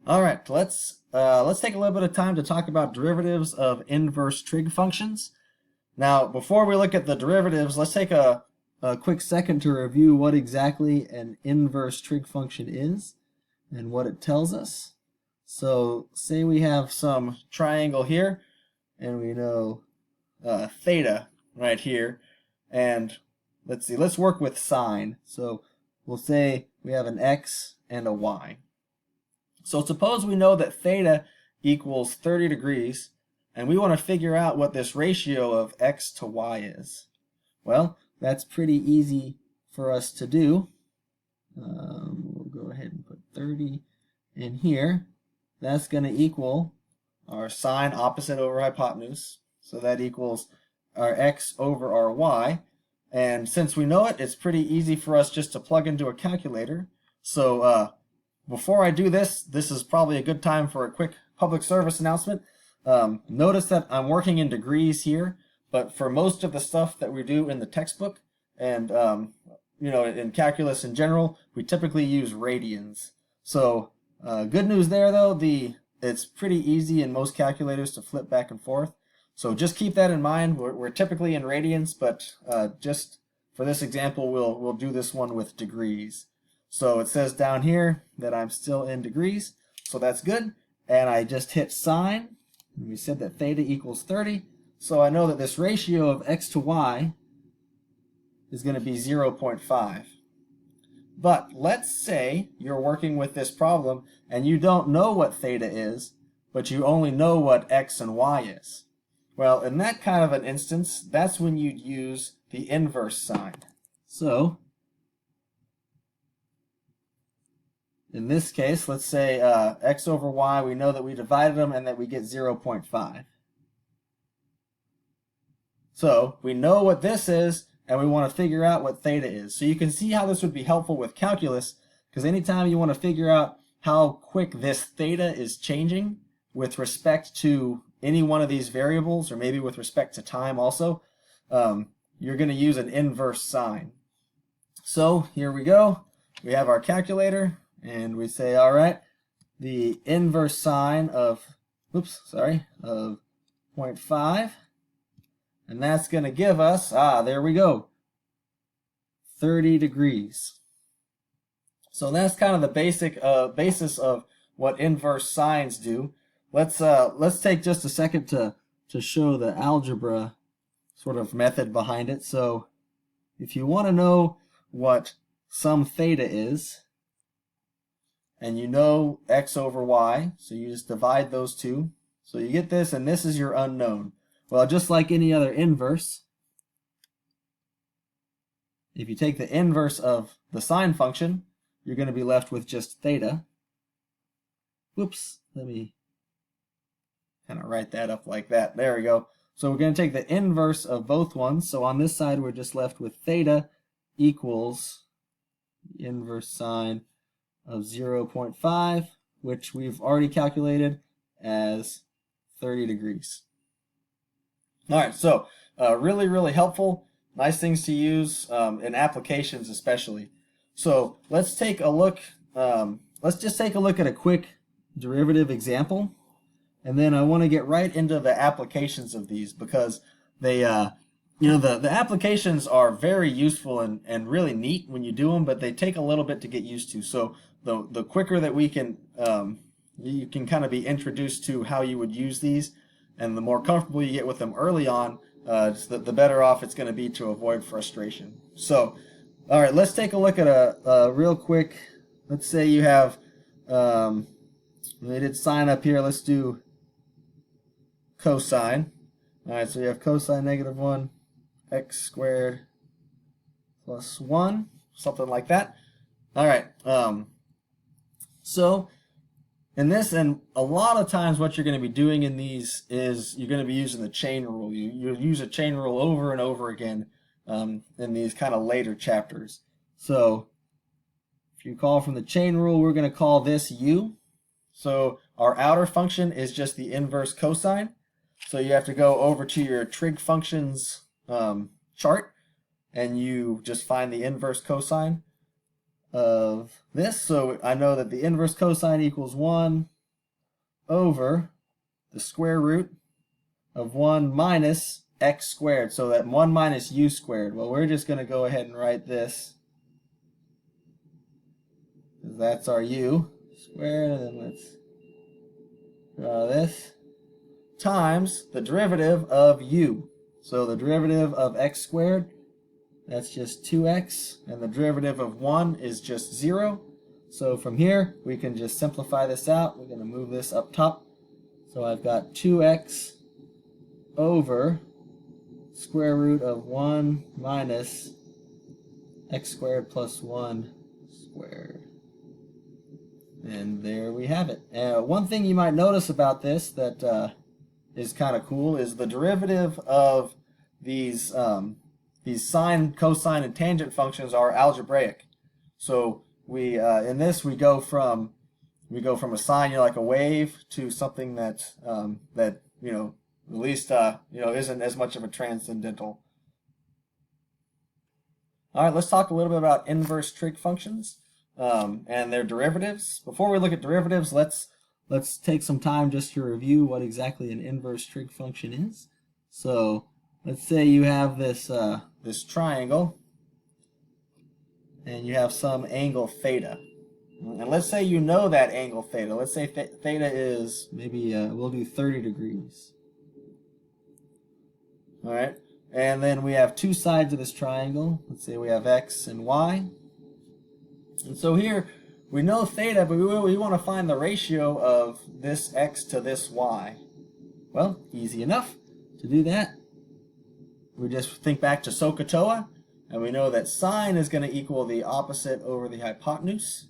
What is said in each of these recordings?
All right, let's take a little bit of time to talk about derivatives of inverse trig functions. Now, before we look at the derivatives, let's take a quick second to review what exactly an inverse trig function is and what it tells us. So, say we have some triangle here, and we know theta right here, and let's work with sine. So, we'll say we have an x and a y. So suppose we know that theta equals 30 degrees, and we want to figure out what this ratio of x to y is. Well, that's pretty easy for us to do. We'll go ahead and put 30 in here. That's going to equal our sine opposite over hypotenuse. So that equals our x over our y. And since we know it, it's pretty easy for us just to plug into a calculator. So before I do this, this is probably a good time for a quick public service announcement. Notice that I'm working in degrees here, but for most of the stuff that we do in the textbook and in calculus in general, we typically use radians. So good news there though, it's pretty easy in most calculators to flip back and forth. So just keep that in mind. We're typically in radians, but just for this example, we'll do this one with degrees. So it says down here that I'm still in degrees, so that's good. And I just hit sine, and we said that theta equals 30, so I know that this ratio of x to y is going to be 0.5. But let's say you're working with this problem and you don't know what theta is, but you only know what x and y is. Well, in that kind of an instance, that's when you'd use the inverse sign. So in this case, let's say x over y, we know that we divided them and that we get 0.5. So we know what this is, and we want to figure out what theta is. So you can see how this would be helpful with calculus, because anytime you want to figure out how quick this theta is changing with respect to any one of these variables, or maybe with respect to time also, you're going to use an inverse sign. So here we go. We have our calculator. And we say, all right, the inverse sine of 0.5, and that's going to give us, there we go, 30 degrees. So that's kind of the basic basis of what inverse sines do. Let's take just a second to show the algebra sort of method behind it. So if you want to know what some theta is, and you know x over y, so you just divide those two. So you get this, and this is your unknown. Well, just like any other inverse, if you take the inverse of the sine function, you're going to be left with just theta. Whoops, let me kind of write that up like that. There we go. So we're going to take the inverse of both ones. So on this side, we're just left with theta equals the inverse sine of 0.5, which we've already calculated as 30 degrees. All right, so really, really helpful. Nice things to use in applications especially. So let's take a look. Let's just take a look at a quick derivative example, and then I want to get right into the applications of these because they the applications are very useful and really neat when you do them, but they take a little bit to get used to. So the quicker that we can, you can kind of be introduced to how you would use these, and the more comfortable you get with them early on, the better off it's going to be to avoid frustration. So, all right, let's take a look at a real quick. Let's say you have, we did sine up here. Let's do cosine. All right, so you have cosine -1 x squared plus 1, something like that. All right. So in this, and a lot of times what you're going to be doing in these is you're going to be using the chain rule. You use a chain rule over and over again in these kind of later chapters. So if you call from the chain rule, we're going to call this u. So our outer function is just the inverse cosine. So you have to go over to your trig functions chart, and you just find the inverse cosine of this. So I know that the inverse cosine equals 1. over the square root of 1 minus x squared. So that 1 minus u squared. Well, we're just going to go ahead and write this. That's our u squared, and then let's draw this, times the derivative of u. So the derivative of x squared, that's just 2x, and the derivative of 1 is just 0. So from here, we can just simplify this out. We're going to move this up top. So I've got 2x over square root of 1 minus x squared plus 1 squared. And there we have it. One thing you might notice about this that is kind of cool is the derivative of these sine, cosine, and tangent functions are algebraic. So we in this we go from a sine, like a wave, to something that that at least isn't as much of a transcendental. All right, let's talk a little bit about inverse trig functions and their derivatives. Before we look at derivatives, let's take some time just to review what exactly an inverse trig function is. So let's say you have this this triangle, and you have some angle theta. And let's say you know that angle theta. Let's say theta is maybe, we'll do 30 degrees. All right. And then we have two sides of this triangle. Let's say we have x and y. And so here we know theta, but we want to find the ratio of this x to this y. Well, easy enough to do that. We just think back to SOHCAHTOA, and we know that sine is going to equal the opposite over the hypotenuse.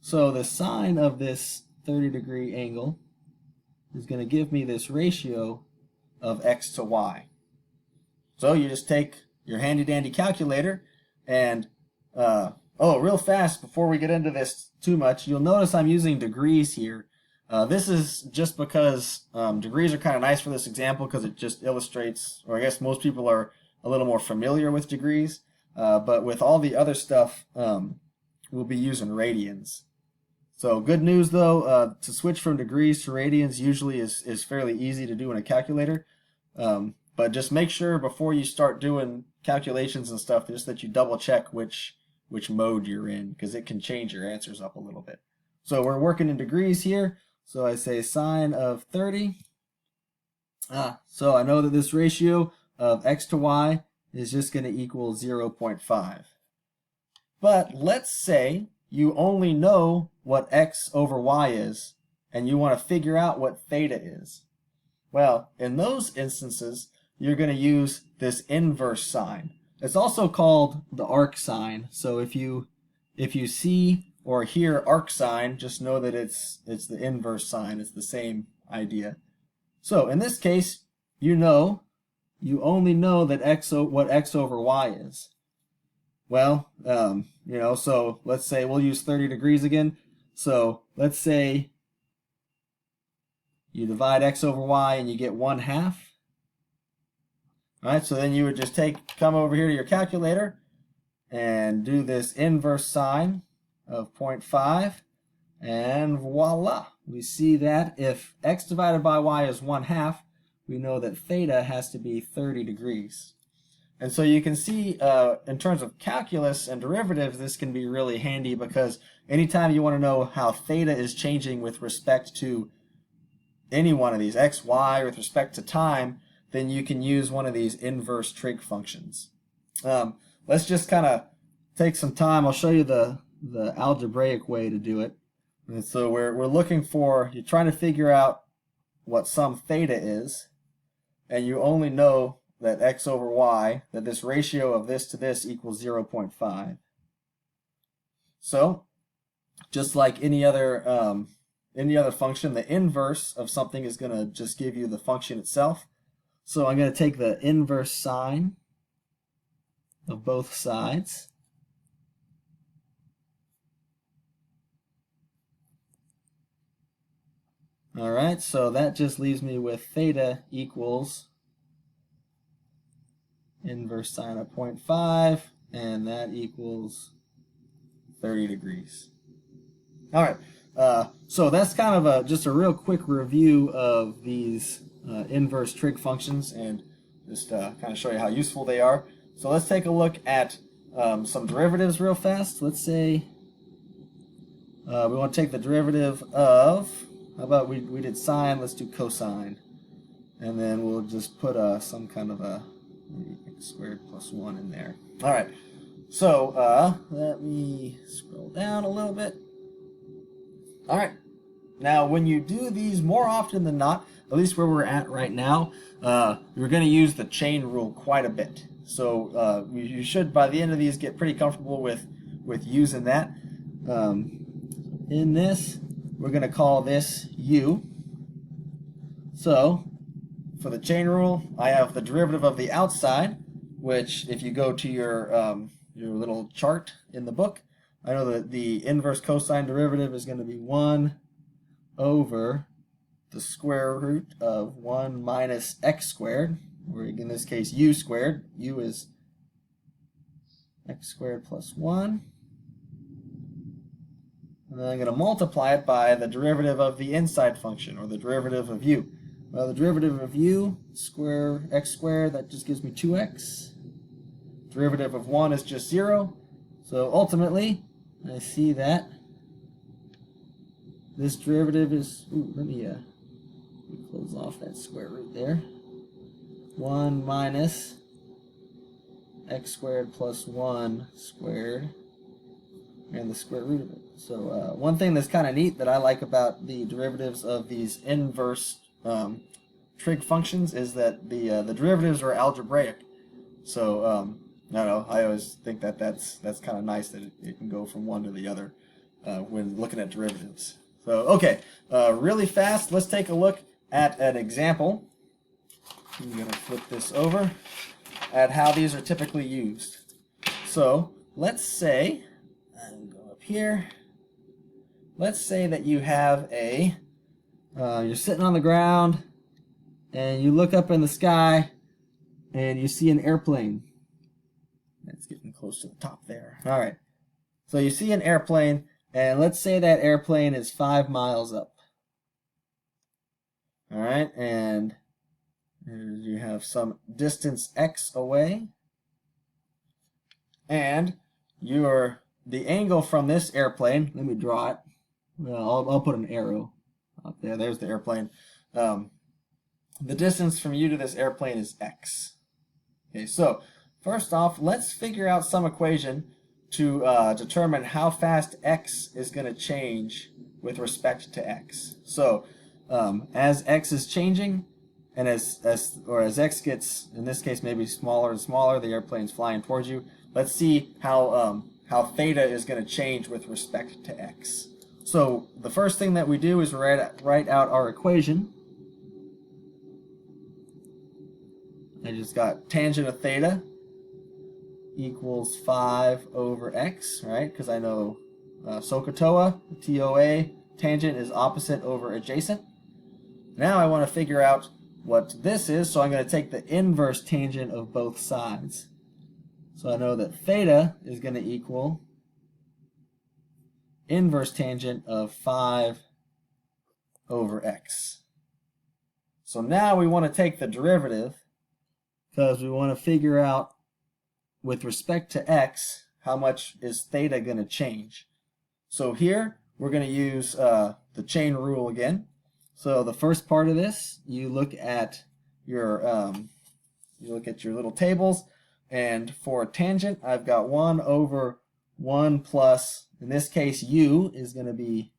So the sine of this 30-degree angle is going to give me this ratio of x to y. So you just take your handy-dandy calculator and, real fast, before we get into this too much, you'll notice I'm using degrees here. This is just because degrees are kind of nice for this example because it just illustrates, or I guess most people are a little more familiar with degrees, but with all the other stuff, we'll be using radians. So good news though, to switch from degrees to radians usually is fairly easy to do in a calculator. But just make sure before you start doing calculations and stuff, just that you double check which mode you're in, because it can change your answers up a little bit. So we're working in degrees here. So I say sine of 30. So I know that this ratio of x to y is just going to equal 0.5. But let's say you only know what x over y is, and you want to figure out what theta is. Well, in those instances, you're going to use this inverse sign. It's also called the arc sign. So if you see or hear arc sign, just know that it's the inverse sign. It's the same idea. So in this case, you only know that what x over y is. Well, so let's say we'll use 30 degrees again. So let's say you divide x over y and you get 1/2. All right, so then you would just come over here to your calculator and do this inverse sign of 0.5, and voila. We see that if x divided by y is 1/2, we know that theta has to be 30 degrees. And so you can see in terms of calculus and derivatives, this can be really handy because anytime you want to know how theta is changing with respect to any one of these, x, y, with respect to time, then you can use one of these inverse trig functions. Let's just kind of take some time. I'll show you the algebraic way to do it. And so we're looking for, you're trying to figure out what some theta is, and you only know that x over y, that this ratio of this to this equals 0.5. So, just like any other function, the inverse of something is going to just give you the function itself. So I'm going to take the inverse sine of both sides. All right, so that just leaves me with theta equals inverse sine of 0.5, and that equals 30 degrees. All right, So that's kind of just a real quick review of these inverse trig functions, and just kind of show you how useful they are. So let's take a look at some derivatives real fast. Let's say we want to take the derivative of, how about we did sine, let's do cosine. And then we'll just put some kind of a x squared plus 1 in there. All right, so let me scroll down a little bit. All right, now when you do these more often than not, at least where we're at right now, we're going to use the chain rule quite a bit. So you should, by the end of these, get pretty comfortable with using that. In this, we're going to call this u. So for the chain rule, I have the derivative of the outside, which if you go to your little chart in the book, I know that the inverse cosine derivative is going to be 1 over the square root of 1 minus x squared, or in this case u squared. U is x squared plus 1. And then I'm going to multiply it by the derivative of the inside function, or the derivative of u. Well, the derivative of u, square x squared, that just gives me 2x. Derivative of 1 is just 0. So ultimately, I see that this derivative is, let me close off that square root there. 1 minus x squared plus 1 squared, and the square root of it. So one thing that's kind of neat that I like about the derivatives of these inverse trig functions is that the derivatives are algebraic. So I don't know, I always think that that's kind of nice that it can go from one to the other when looking at derivatives. So okay, really fast, let's take a look at an example. I'm going to flip this over at how these are typically used. So let's say, I'll go up here. Let's say that you have you're sitting on the ground and you look up in the sky and you see an airplane. It's getting close to the top there. All right. So you see an airplane, and let's say that airplane is 5 miles up. All right, and you have some distance x away, and the angle from this airplane, let me draw it. Well, I'll put an arrow up there. There's the airplane. The distance from you to this airplane is x. Okay, so first off, let's figure out some equation to determine how fast x is going to change with respect to x. So as x is changing, and as x gets, in this case, maybe smaller and smaller, the airplane's flying towards you. Let's see how theta is going to change with respect to x. So the first thing that we do is write out our equation. I just got tangent of theta equals 5 over x, right? Because I know SOHCAHTOA, TOA, tangent is opposite over adjacent. Now I want to figure out what this is, so I'm going to take the inverse tangent of both sides. So I know that theta is going to equal inverse tangent of 5 over x. So now we want to take the derivative, because we want to figure out, with respect to x, how much is theta going to change. So here, we're going to use the chain rule again. So the first part of this, you look at your little tables, and for tangent, I've got 1 over 1 plus, in this case, u is going to be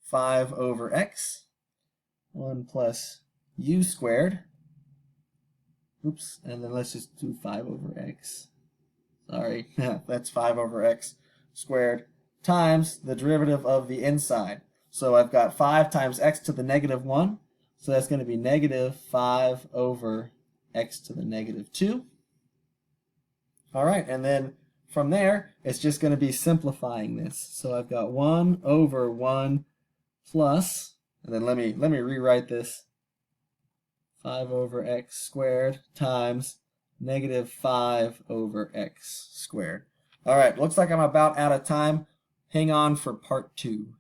5 over x, 1 plus u squared. Oops, and then let's just do 5 over x. Sorry, that's 5 over x squared times the derivative of the inside. So I've got 5 times x to the negative 1, so that's going to be negative 5 over x to the negative 2. All right, and then from there, it's just going to be simplifying this. So I've got 1 over 1 plus, and then let me rewrite this. 5 over x squared times negative 5 over x squared. All right, looks like I'm about out of time. Hang on for part 2.